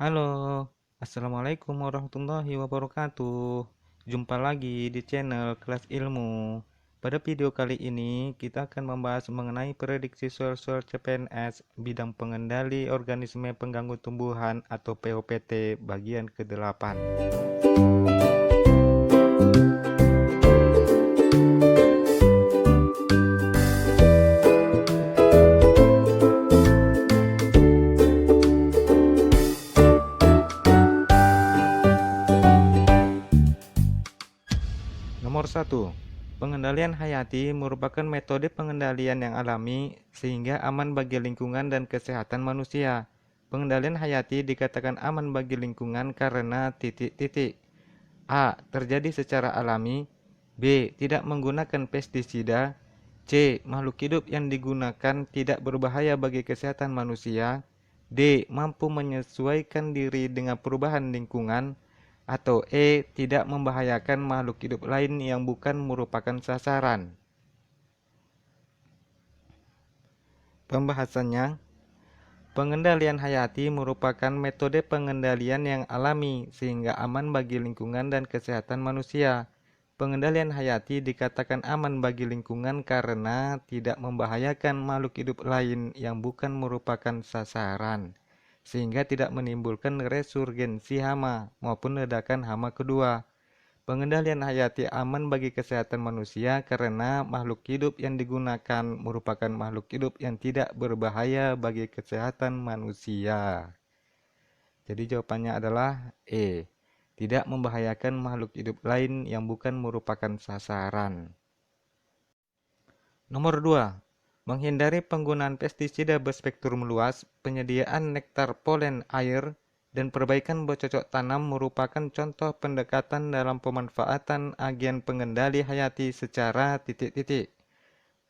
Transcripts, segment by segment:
Halo, Assalamualaikum warahmatullahi wabarakatuh. Jumpa lagi di channel Kelas Ilmu. Pada video kali ini, kita akan membahas mengenai prediksi soal-soal CPNS bidang pengendali organisme pengganggu tumbuhan atau POPT bagian ke-8. Nomor 1. Pengendalian hayati merupakan metode pengendalian yang alami sehingga aman bagi lingkungan dan kesehatan manusia. Pengendalian hayati dikatakan aman bagi lingkungan karena titik-titik. A. Terjadi secara alami. B. Tidak menggunakan pestisida. C. Makhluk hidup yang digunakan tidak berbahaya bagi kesehatan manusia. D. Mampu menyesuaikan diri dengan perubahan lingkungan. Atau E. Tidak membahayakan makhluk hidup lain yang bukan merupakan sasaran. Pembahasannya, pengendalian hayati merupakan metode pengendalian yang alami sehingga aman bagi lingkungan dan kesehatan manusia. Pengendalian hayati dikatakan aman bagi lingkungan karena tidak membahayakan makhluk hidup lain yang bukan merupakan sasaran, sehingga tidak menimbulkan resurgensi hama maupun ledakan hama kedua. Pengendalian hayati aman bagi kesehatan manusia karena makhluk hidup yang digunakan merupakan makhluk hidup yang tidak berbahaya bagi kesehatan manusia. Jadi jawabannya adalah E. Tidak membahayakan makhluk hidup lain yang bukan merupakan sasaran. Nomor 2. Menghindari penggunaan pestisida berspektrum luas, penyediaan nektar polen air, dan perbaikan bercocok tanam merupakan contoh pendekatan dalam pemanfaatan agen pengendali hayati secara titik-titik.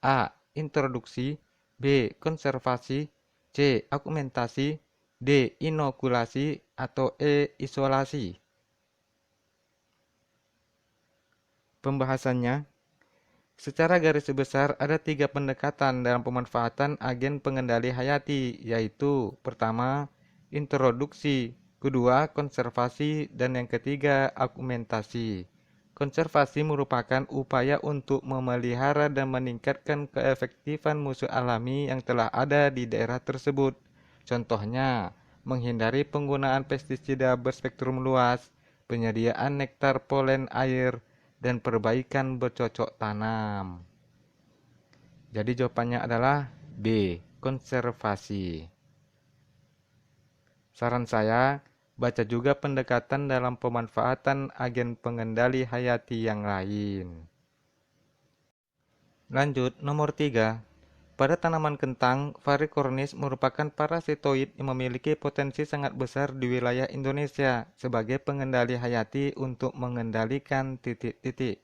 A. Introduksi. B. Konservasi. C. Augmentasi. D. Inokulasi. Atau E. Isolasi. Pembahasannya, secara garis besar ada 3 pendekatan dalam pemanfaatan agen pengendali hayati, yaitu pertama, introduksi, kedua, konservasi, dan yang ketiga, augmentasi. Konservasi merupakan upaya untuk memelihara dan meningkatkan keefektifan musuh alami yang telah ada di daerah tersebut. Contohnya, menghindari penggunaan pestisida berspektrum luas, penyediaan nektar polen air, dan perbaikan bercocok tanam. Jadi jawabannya adalah B. Konservasi. Saran saya, baca juga pendekatan dalam pemanfaatan agen pengendali hayati yang lain. Lanjut, nomor 3. Pada tanaman kentang, Varicornis merupakan parasitoid yang memiliki potensi sangat besar di wilayah Indonesia sebagai pengendali hayati untuk mengendalikan titik-titik.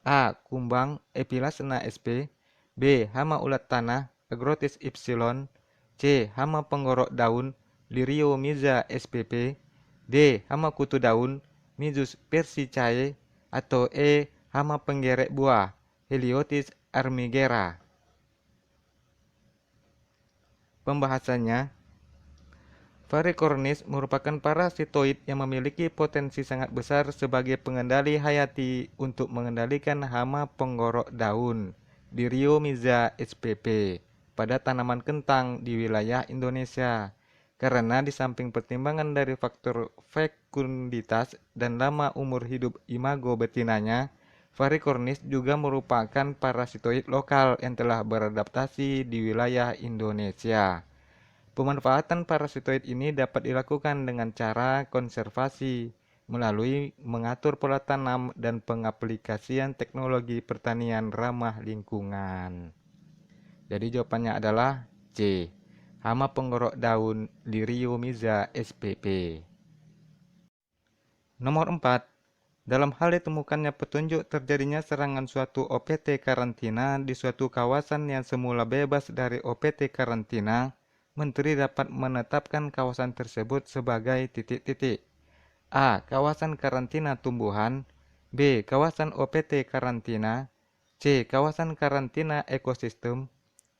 A. Kumbang Epilasena sp. B. Hama ulat tanah Agrotis ypsilon. C. Hama penggorok daun Liriomyza spp. D. Hama kutu daun Myzus persicae. Atau E. Hama penggerek buah Heliotis armigera. Pembahasannya, Varicornis merupakan parasitoid yang memiliki potensi sangat besar sebagai pengendali hayati untuk mengendalikan hama penggorok daun Liriomyza spp pada tanaman kentang di wilayah Indonesia. Karena di samping pertimbangan dari faktor fekunditas dan lama umur hidup imago betinanya, Varicornis juga merupakan parasitoid lokal yang telah beradaptasi di wilayah Indonesia. Pemanfaatan parasitoid ini dapat dilakukan dengan cara konservasi melalui mengatur pola tanam dan pengaplikasian teknologi pertanian ramah lingkungan. Jadi jawabannya adalah C. Hama penggorok daun Liriomyza spp. Nomor 4. Dalam hal ditemukannya petunjuk terjadinya serangan suatu OPT karantina di suatu kawasan yang semula bebas dari OPT karantina, Menteri dapat menetapkan kawasan tersebut sebagai titik-titik. A. Kawasan karantina tumbuhan. B. Kawasan OPT karantina. C. Kawasan karantina ekosistem.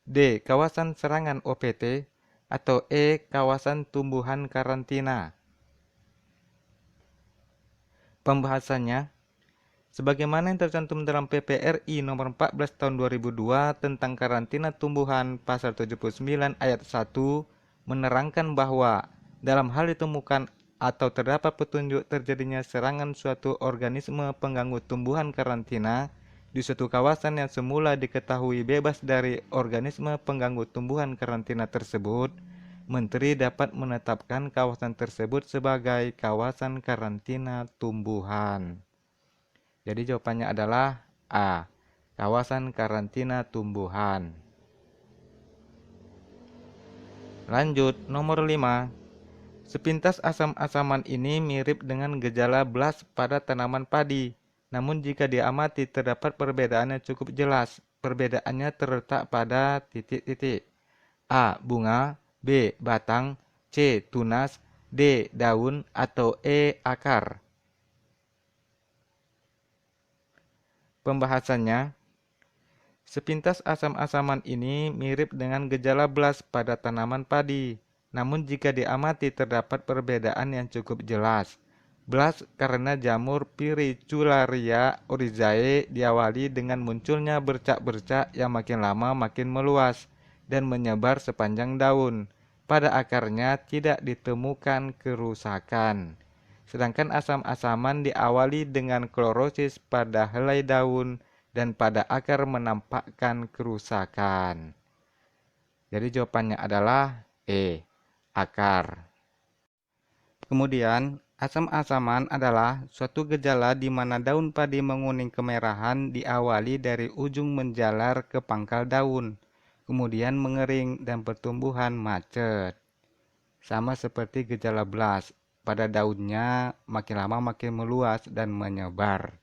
D. Kawasan serangan OPT. Atau E. Kawasan tumbuhan karantina. Pembahasannya, sebagaimana yang tercantum dalam PPRI nomor 14 tahun 2002 tentang karantina tumbuhan pasal 79 ayat 1 menerangkan bahwa dalam hal ditemukan atau terdapat petunjuk terjadinya serangan suatu organisme pengganggu tumbuhan karantina di suatu kawasan yang semula diketahui bebas dari organisme pengganggu tumbuhan karantina tersebut, Menteri dapat menetapkan kawasan tersebut sebagai kawasan karantina tumbuhan. Jadi jawabannya adalah A. Kawasan karantina tumbuhan. Lanjut, nomor 5. Sepintas asam-asaman ini mirip dengan gejala BLAS pada tanaman padi. Namun jika diamati terdapat perbedaan yang cukup jelas. Perbedaannya terletak pada titik-titik. A. Bunga, B. Batang, C. Tunas, D. Daun, atau E. Akar. Pembahasannya, sepintas asam-asaman ini mirip dengan gejala BLAS pada tanaman padi. Namun jika diamati terdapat perbedaan yang cukup jelas. BLAS karena jamur Pyricularia oryzae diawali dengan munculnya bercak-bercak yang makin lama makin meluas dan menyebar sepanjang daun. Pada akarnya tidak ditemukan kerusakan. Sedangkan asam-asaman diawali dengan klorosis pada helai daun dan pada akar menampakkan kerusakan. Jadi jawabannya adalah E. Akar. Kemudian, asam-asaman adalah suatu gejala di mana daun padi menguning kemerahan diawali dari ujung menjalar ke pangkal daun, kemudian mengering dan pertumbuhan macet. Sama seperti gejala BLAS, pada daunnya makin lama makin meluas dan menyebar.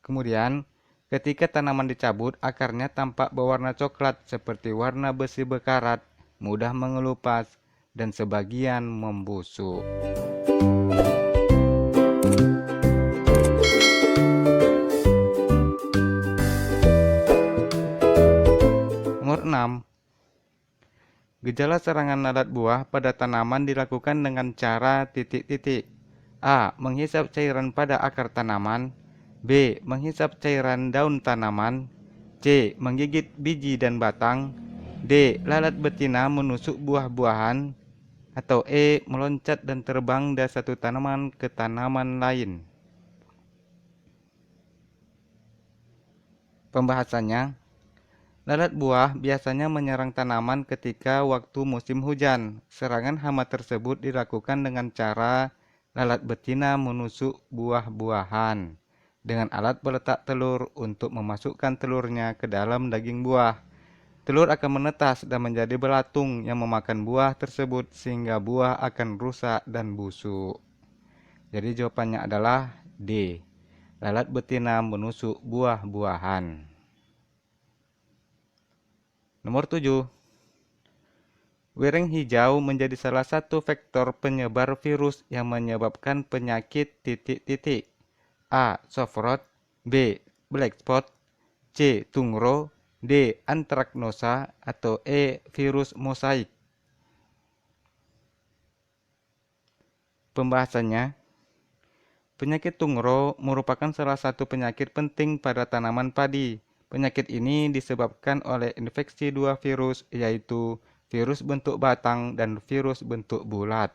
Kemudian, ketika tanaman dicabut, akarnya tampak berwarna coklat seperti warna besi bekarat, mudah mengelupas, dan sebagian membusuk. Nomor 6. Gejala serangan lalat buah pada tanaman dilakukan dengan cara titik-titik. A. Menghisap cairan pada akar tanaman. B. Menghisap cairan daun tanaman. C. Menggigit biji dan batang. D. Lalat betina menusuk buah-buahan. Atau E. Meloncat dan terbang dari satu tanaman ke tanaman lain. Pembahasannya, lalat buah biasanya menyerang tanaman ketika waktu musim hujan. Serangan hama tersebut dilakukan dengan cara lalat betina menusuk buah-buahan dengan alat peletak telur untuk memasukkan telurnya ke dalam daging buah. Telur akan menetas dan menjadi belatung yang memakan buah tersebut sehingga buah akan rusak dan busuk. Jadi jawabannya adalah D. Lalat betina menusuk buah-buahan. Nomor 7. Wereng hijau menjadi salah satu vektor penyebar virus yang menyebabkan penyakit titik-titik. A. Soft rot, B. Black spot, C. Tungro, D. Antraknosa, atau E. Virus mosaik. Pembahasannya, penyakit tungro merupakan salah satu penyakit penting pada tanaman padi. Penyakit ini disebabkan oleh infeksi dua virus, yaitu virus bentuk batang dan virus bentuk bulat.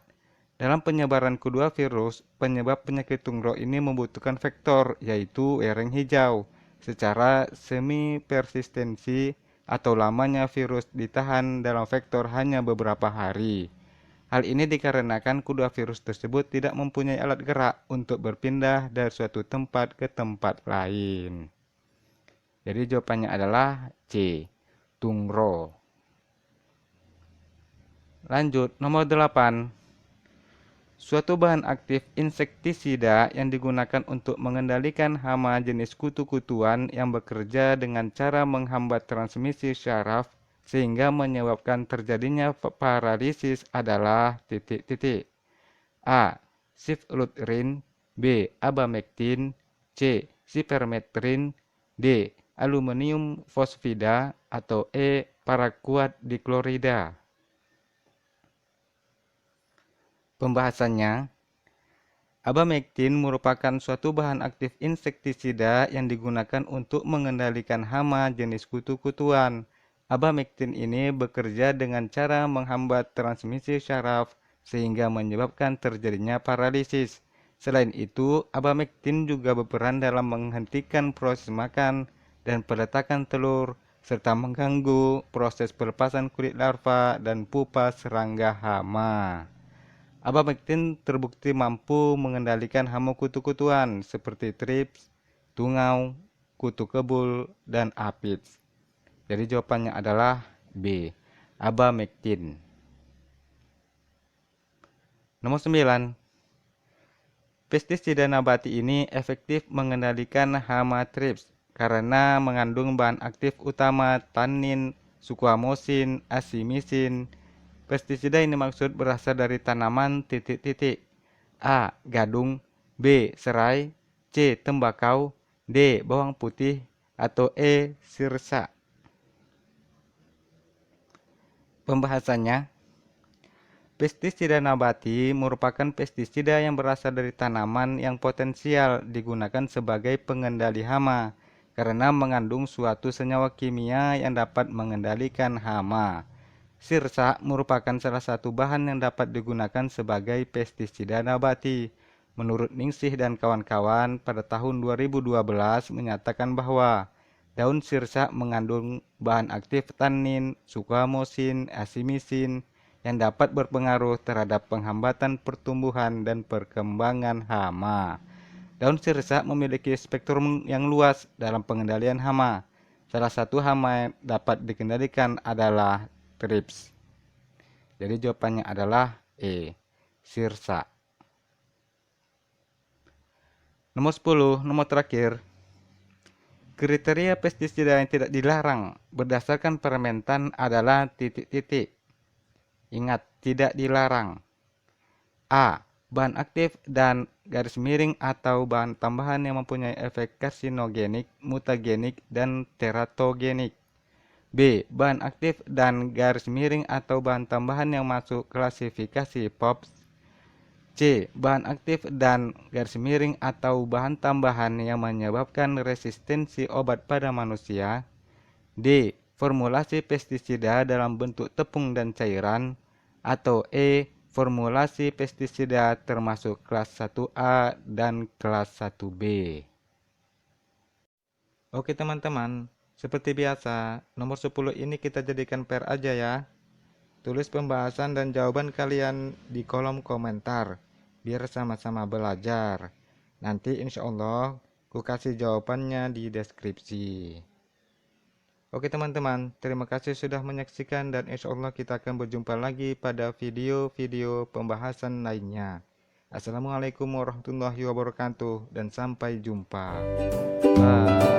Dalam penyebaran kedua virus, penyebab penyakit tungro ini membutuhkan vektor, yaitu wereng hijau, secara semi-persistensi atau lamanya virus ditahan dalam vektor hanya beberapa hari. Hal ini dikarenakan kedua virus tersebut tidak mempunyai alat gerak untuk berpindah dari suatu tempat ke tempat lain. Jadi jawabannya adalah C. Tungro. Lanjut, nomor 8. Suatu bahan aktif insektisida yang digunakan untuk mengendalikan hama jenis kutu-kutuan yang bekerja dengan cara menghambat transmisi syaraf sehingga menyebabkan terjadinya paralisis adalah titik-titik. A. Siflutrin, B. Abamectin, C. Sipermetrin, D. Aluminium fosfida, atau E. Paraquat diklorida. Pembahasannya, Abamectin merupakan suatu bahan aktif insektisida yang digunakan untuk mengendalikan hama jenis kutu-kutuan. Abamectin ini bekerja dengan cara menghambat transmisi syaraf sehingga menyebabkan terjadinya paralisis. Selain itu, abamectin juga berperan dalam menghentikan proses makan dan peletakan telur, serta mengganggu proses pelepasan kulit larva dan pupa serangga hama. Abamectin terbukti mampu mengendalikan hama kutu-kutuan seperti thrips, tungau, kutu kebul, dan aphids. Jadi jawabannya adalah B. Abamectin. Nomor 9. Pestisida nabati ini efektif mengendalikan hama thrips karena mengandung bahan aktif utama tannin, squamosin, asimisin. Pestisida ini maksud berasal dari tanaman titik-titik. A. Gadung, B. Serai, C. Tembakau, D. Bawang putih, atau E. Sirsa. Pembahasannya, pestisida nabati merupakan pestisida yang berasal dari tanaman yang potensial digunakan sebagai pengendali hama karena mengandung suatu senyawa kimia yang dapat mengendalikan hama. Sirsa merupakan salah satu bahan yang dapat digunakan sebagai pestisida nabati. Menurut Ningsih dan kawan-kawan, pada tahun 2012 menyatakan bahwa daun sirsa mengandung bahan aktif tannin, squamosin, asimisin yang dapat berpengaruh terhadap penghambatan pertumbuhan dan perkembangan hama. Daun sirsa memiliki spektrum yang luas dalam pengendalian hama. Salah satu hama yang dapat dikendalikan adalah thrips. Jadi jawabannya adalah E. Sirsa. Nomor 10, nomor terakhir. Kriteria pestisida yang tidak dilarang berdasarkan Permentan adalah titik-titik. Ingat, tidak dilarang. A. Bahan aktif dan garis miring atau bahan tambahan yang mempunyai efek karsinogenik, mutagenik, dan teratogenik. B. Bahan aktif dan garis miring atau bahan tambahan yang masuk klasifikasi POPs. C. Bahan aktif dan garis miring atau bahan tambahan yang menyebabkan resistensi obat pada manusia. D. Formulasi pestisida dalam bentuk tepung dan cairan. Atau E. Formulasi pestisida termasuk kelas 1A dan kelas 1B. Oke teman-teman, seperti biasa, nomor 10 ini kita jadikan PR aja ya. Tulis pembahasan dan jawaban kalian di kolom komentar, biar sama-sama belajar. Nanti insya Allah ku kasih jawabannya di deskripsi. Oke teman-teman, terima kasih sudah menyaksikan dan insya Allah kita akan berjumpa lagi pada video-video pembahasan lainnya. Assalamualaikum warahmatullahi wabarakatuh dan sampai jumpa. Bye.